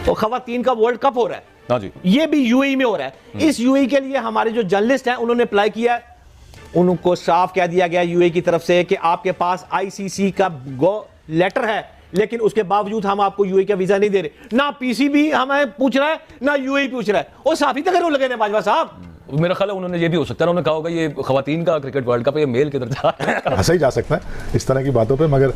तो खवातीन का वर्ल्ड कप हो रहा है, हाँ जी, ये भी यूएई में हो रहा है। इस यूएई के लिए हमारे जो जर्नलिस्ट हैं उन्होंने अप्लाई किया है, उनको साफ कह दिया गया यूएई की तरफ से कि आपके पास आईसीसी का गो लेटर है, लेकिन उसके बावजूद हम आपको यूएई का वीजा नहीं दे रहे। ना पीसीबी हमें पूछ रहा है, ना यूएई पूछ रहा है। और साफी तक लगे ने बाजवा साहब। मेरा ख्याल है उन्होंने ये भी हो सकता है, उन्होंने कहा होगा ये खवातीन का क्रिकेट वर्ल्ड कप है, ये मेल किधर जा रहा है। हंसा ही जा सकता है इस तरह की बातों पे, मगर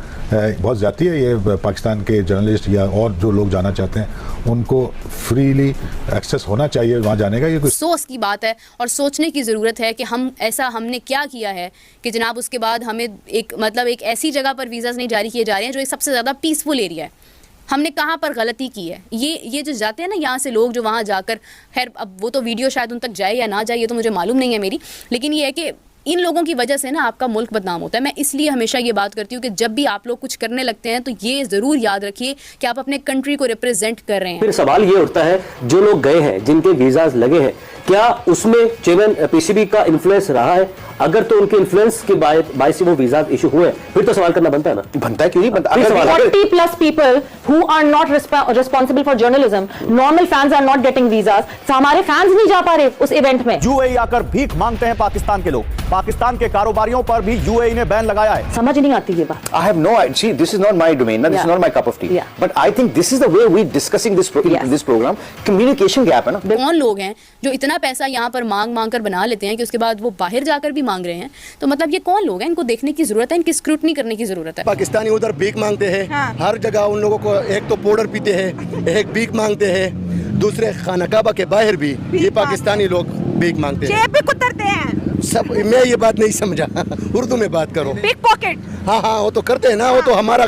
बहुत ज़्यादती है ये। पाकिस्तान के जर्नलिस्ट या और जो लोग जाना चाहते हैं उनको फ्रीली एक्सेस होना चाहिए वहाँ जाने का। ये कुछ अफसोस की बात है और सोचने की ज़रूरत है कि हमने क्या किया है कि जनाब उसके बाद हमें एक ऐसी जगह पर वीज़ाज़ नहीं जारी किए जा रहे हैं जो एक सबसे ज़्यादा पीसफुल एरिया है। हमने कहाँ पर गलती की है? ये जो जाते हैं ना यहाँ से लोग जो वहाँ जाकर, खैर अब वो तो वीडियो शायद उन तक जाए या ना जाए ये तो मुझे मालूम नहीं है मेरी, लेकिन ये है कि इन लोगों की वजह से ना आपका मुल्क बदनाम होता है। मैं इसलिए हमेशा ये बात करती हूँ कि जब भी आप लोग कुछ करने लगते हैं तो ये ज़रूर याद रखिए कि आप अपने कंट्री को रिप्रेजेंट कर रहे हैं। फिर सवाल ये उठता है, जो लोग गए हैं जिनके वीज़ाज लगे हैं, क्या उसमें चेयरमैन पीसीबी का इन्फ्लुएंस रहा है? अगर तो उनके इन्फ्लुएंस के बायस वो वीज़ाज इशू हुए, फिर तो सवाल करना बनता है ना। बनता है, क्यों नहीं बनता? 40+ people who are not responsible for journalism, normal fans are not getting visas, तो हमारे फैंस नहीं जा पा रहे उस इवेंट में। यूएई आकर भीख मांगते हैं पाकिस्तान के लोग, पाकिस्तान के कारोबारियों पर भी यूएई ने बैन लगाया है। समझ नहीं आती ये बात। I have no idea. See, this is not my domain. This is not my cup of tea. Yeah. But I think this is the way we discussing this program. Communication gap है ना। कौन लोग हैं जो इतना पैसा यहाँ पर मांग कर बना लेते हैं कि उसके बाद वो बाहर जाकर भी मांग रहे हैं? तो मतलब ये कौन लोग हैं? इनको देखने की जरूरत है, इनकी स्क्रूटनी करने की जरूरत है। पाकिस्तानी उधर भीख मांगते हैं, हर जगह उन लोगों को एक तो पाउडर पीते हैं, एक भीख मांगते हैं, दूसरे खानकाबा के बाहर भी ये पाकिस्तानी लोग भीख मांगते हैं, जेब भी कुतरते हैं सब। मैं ये बात नहीं समझा, उर्दू में बात करो। Pickpocket. हाँ वो तो करते हैं ना, वो तो हमारा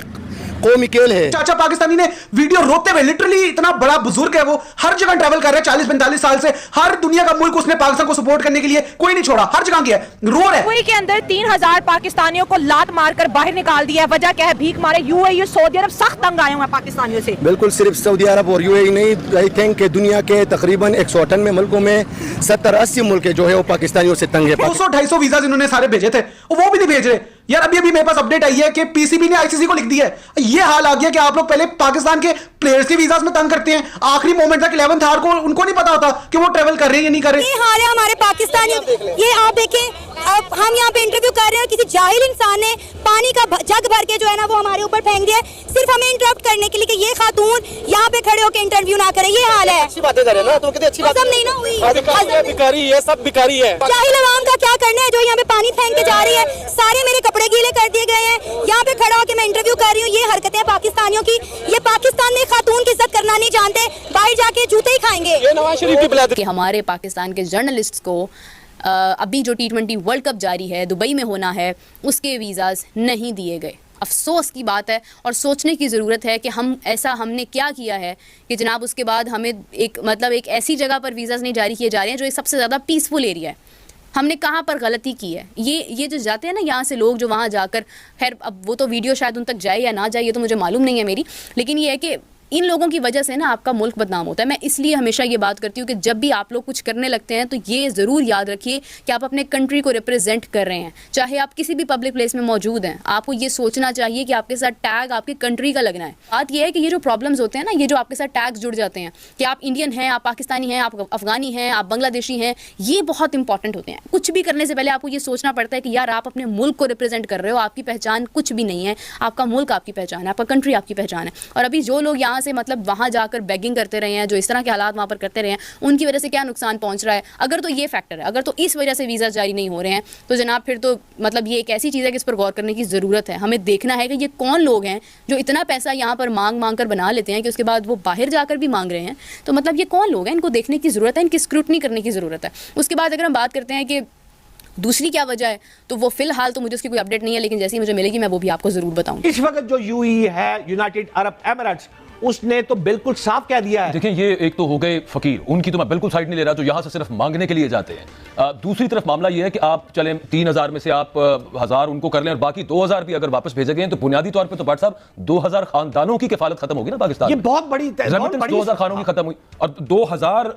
कौमी खेल है। चाचा पाकिस्तानी ने वीडियो रोते हुए, लिटरली इतना बड़ा बुजुर्ग है वो, हर जगह ट्रैवल कर रहा है 40-45 साल से, हर दुनिया का मुल्क उसने पाकिस्तान को सपोर्ट करने के लिए कोई नहीं छोड़ा, हर जगह गया, रो रहा है। यूएई के अंदर 3000 पाकिस्तानियों को लात मारकर बाहर निकाल दिया है। वजह क्या है? भीख मारे। यूएई सऊदी अरब सख्त तंग आए हुए हैं पाकिस्तानियों से। बिल्कुल, सिर्फ सऊदी अरब और यूएई नहीं, आई थिंक के दुनिया के तकरीबन 198 मुल्कों में 70-80 मुल्क जो है वो पाकिस्तानियों से तंग है। 200-250 वीजा इन्होंने सारे भेजे थे, वो भी नहीं भेज रहे यार। अभी मेरे पास अपडेट आई है कि पीसीबी ने आईसीसी को लिख दिया है। ये हाल आ गया कि आप लोग पहले पाकिस्तान के प्लेयर्स के वीजास में तंग करते हैं, आखिरी मोमेंट तक 11th आवर को उनको नहीं पता होता कि वो ट्रेवल कर रहे हैं या नहीं कर रहे। ये हाल है हमारे पाकिस्तानी। ये आप देखें, अब हम यहाँ पे इंटरव्यू कर रहे हैं, किसी जाहिल इंसान ने पानी का जग भर के जो है ना वो हमारे ऊपर फेंक दिया, सिर्फ हमें इंटरप्ट करने के लिए कि ये खातून यहाँ पे खड़े होकर इंटरव्यू ना करें। ये हाल है। अच्छी बातें कर रहे हैं ना, तो कितनी अच्छी बात नहीं ना हुई। भिखारी है, सब भिखारी है। जाहिल अवाम का क्या करना है जो यहाँ पे पानी फेंक के जा रही है? सारे मेरे कपड़े गीले कर दिए गए हैं, यहाँ पे खड़ा होकर मैं इंटरव्यू कर रही हूँ। ये हरकतें पाकिस्तानियों की, ये पाकिस्तान में खातून की इज्जत करना नहीं जानते, बाहर जाके जूते ही खाएंगे। ये नवाज शरीफ की बिलाद कि हमारे पाकिस्तान के जर्नलिस्ट्स को अभी जो T20 वर्ल्ड कप जारी है, दुबई में होना है, उसके वीज़ाज़ नहीं दिए गए। अफसोस की बात है और सोचने की ज़रूरत है कि हमने क्या किया है कि जनाब उसके बाद हमें एक ऐसी जगह पर वीज़ाज़ नहीं जारी किए जा रहे हैं जो एक सबसे ज़्यादा पीसफुल एरिया है। हमने कहाँ पर गलती की है? ये जो जाते हैं ना यहाँ से लोग जो वहाँ जाकर, खैर अब वो तो वीडियो शायद उन तक जाए या ना जाए ये तो मुझे मालूम नहीं है मेरी, लेकिन ये है कि इन लोगों की वजह से ना आपका मुल्क बदनाम होता है। मैं इसलिए हमेशा ये बात करती हूँ कि जब भी आप लोग कुछ करने लगते हैं तो ये ज़रूर याद रखिए कि आप अपने कंट्री को रिप्रेजेंट कर रहे हैं। चाहे आप किसी भी पब्लिक प्लेस में मौजूद हैं, आपको ये सोचना चाहिए कि आपके साथ टैग आपकी कंट्री का लगना है। बात यह है कि ये जो प्रॉब्लम्स होते हैं ना, ये जो आपके साथ टैग्स जुड़ जाते हैं कि आप इंडियन हैं, आप पाकिस्तानी हैं, आप अफगानी हैं, आप बांग्लादेशी हैं, ये बहुत इंपॉर्टेंट होते हैं। कुछ भी करने से पहले आपको ये सोचना पड़ता है कि यार आप अपने मुल्क को रिप्रेजेंट कर रहे हो, आपकी पहचान कुछ भी नहीं है, आपका मुल्क आपकी पहचान है, आपका कंट्री आपकी पहचान है। और अभी जो लोग यहाँ से वहाँ जाकर बेगिंग करते रहे हैं, जो इस तरह के हालात वहाँ पर करते रहे हैं, उनकी वजह से क्या नुकसान पहुँच रहा है? अगर तो ये फैक्टर है, अगर तो इस वजह से वीज़ा जारी नहीं हो रहे हैं, तो जनाब फिर तो ये एक ऐसी चीज़ है कि इस पर गौर करने की ज़रूरत है। हमें देखना है कि ये कौन लोग हैं जो इतना पैसा यहाँ पर मांग कर बना लेते हैं कि उसके बाद वो बाहर जाकर भी मांग रहे हैं। तो ये कौन लोग हैं? इनको देखने की ज़रूरत है, इनकी स्क्रूटनी करने की ज़रूरत है। उसके बाद अगर हम बात करते हैं कि दूसरी क्या वजह है, तो वो फिलहाल तो मुझे उसकी कोई अपडेट नहीं है, लेकिन जैसे ही मुझे मिलेगी मैं वो भी आपको ज़रूर बताऊँगी। इस वक्त जो यूएई है, यूनाइटेड अरब एमिरेट्स, उसने तो बिल्कुल साफ कह दिया है। देखिए ये एक तो हो गए फकीर, उनकी तो मैं बिल्कुल साइड नहीं ले रहा, जो यहाँ से सिर्फ मांगने के लिए जाते हैं। दूसरी तरफ मामला ये है कि आप चले 3000 में से आप 1000 उनको कर लें और बाकी 2000 भी अगर वापस भेजे गए तो बुनियादी तौर पे तो भाट साहब 2000 खानदानों की किफालत खत्म होगी ना पाकिस्तान। ये बहुत बड़ी 2000 खानों की खत्म हुई और 2000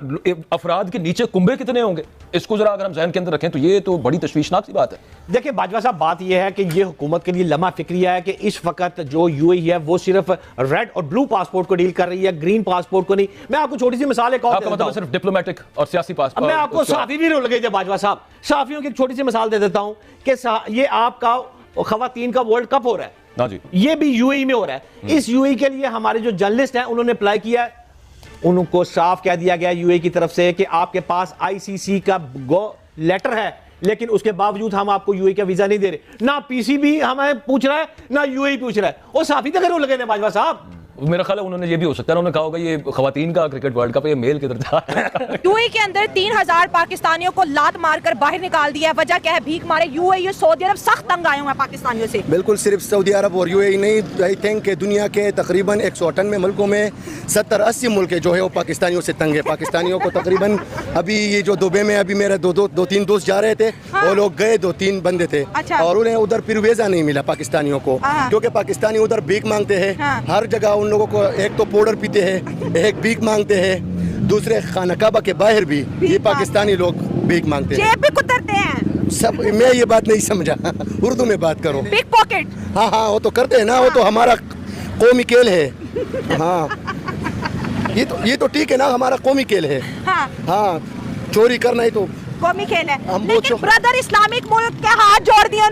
अफराद के नीचे कुंबे कितने होंगे? इसको जरा अगर हम जहन के अंदर रखें तो ये तो बड़ी तशवीशनाक सी बात है। देखिए बाजवा साहब, बात यह है कि ये हुकूमत के लिए लम्हा फिक्रिया है कि इस वक्त जो यूएई है वो सिर्फ रेड और ब्लू पासपोर्ट को डील कर रही है, ग्रीन पासपोर्ट को नहीं। मैं आपको छोटी सी मिसाल एक और आपका मतलब सिर्फ डिप्लोमेटिक और सियासी पासपोर्ट। मैं आपको साफी भी रोल गए थे बाजवा साहब, साफियों की एक छोटी सी मिसाल दे देता हूं कि ये आपका खवातीन का वर्ल्ड कप हो रहा है, हाँ जी, ये भी यूएई में हो रहा है। इस यूएई के लिए हमारे जो जर्नलिस्ट हैं उन्होंने अप्लाई किया है, उनको साफ कह दिया गया यूएई की तरफ से कि आपके पास आईसीसी का गो लेटर है, लेकिन उसके बावजूद हम आपको यूएई का वीजा नहीं दे रहे। ना पीसीबी हमें पूछ रहा है ना यूएई पूछ रहा है, और साफी तक लगे थे बाजवा साहब। मेरा ख्याल है उन्होंने ये भी हो सकता है, उन्होंने कहा होगा ये खवातीन का क्रिकेट वर्ल्ड कप, ये मेल किधर जा रहा है। यूएई के अंदर 3000 पाकिस्तानियों को लात मारकर बाहर निकाल दिया है। वजह क्या है? भीख मारे। यूएई सऊदी अरब सख्त तंग आए हुए हैं पाकिस्तानियों से। बिल्कुल, सिर्फ सऊदी अरब और यूएई नहीं, आई थिंक कि दुनिया के तकरीबन 198 मुल्कों में 70-80 मुल्क जो है वो पाकिस्तानियों से तंग है। पाकिस्तानियों को तकरीबन अभी ये जो दुबई में अभी मेरे दो तीन दोस्त जा रहे थे, वो लोग गए, 2-3 बंदे थे, और उन्हें उधर फिर वीजा नहीं मिला पाकिस्तानियों को, क्योंकि पाकिस्तानी उधर भीख मांगते हैं। हर जगह उन लोगों को एक तो पाउडर पीते हैं, एक भीख मांगते हैं, दूसरे खाना काबा के बाहर भी ये पाकिस्तानी लोग भीख मांगते हैं, जेब भी कुतरते हैं सब। मैं ये बात नहीं समझा, उर्दू में बात करो। Pickpocket. हाँ हाँ, वो तो करते हैं ना, वो तो हमारा कौमी खेल है। हाँ, ये तो ठीक है ना, हमारा कौमी खेल है। हाँ, चोरी करना ही तो कौमी खेल है, हम लेकिन ब्रदर इस्लामिक मुल्क के हाथ जोड़ दिया।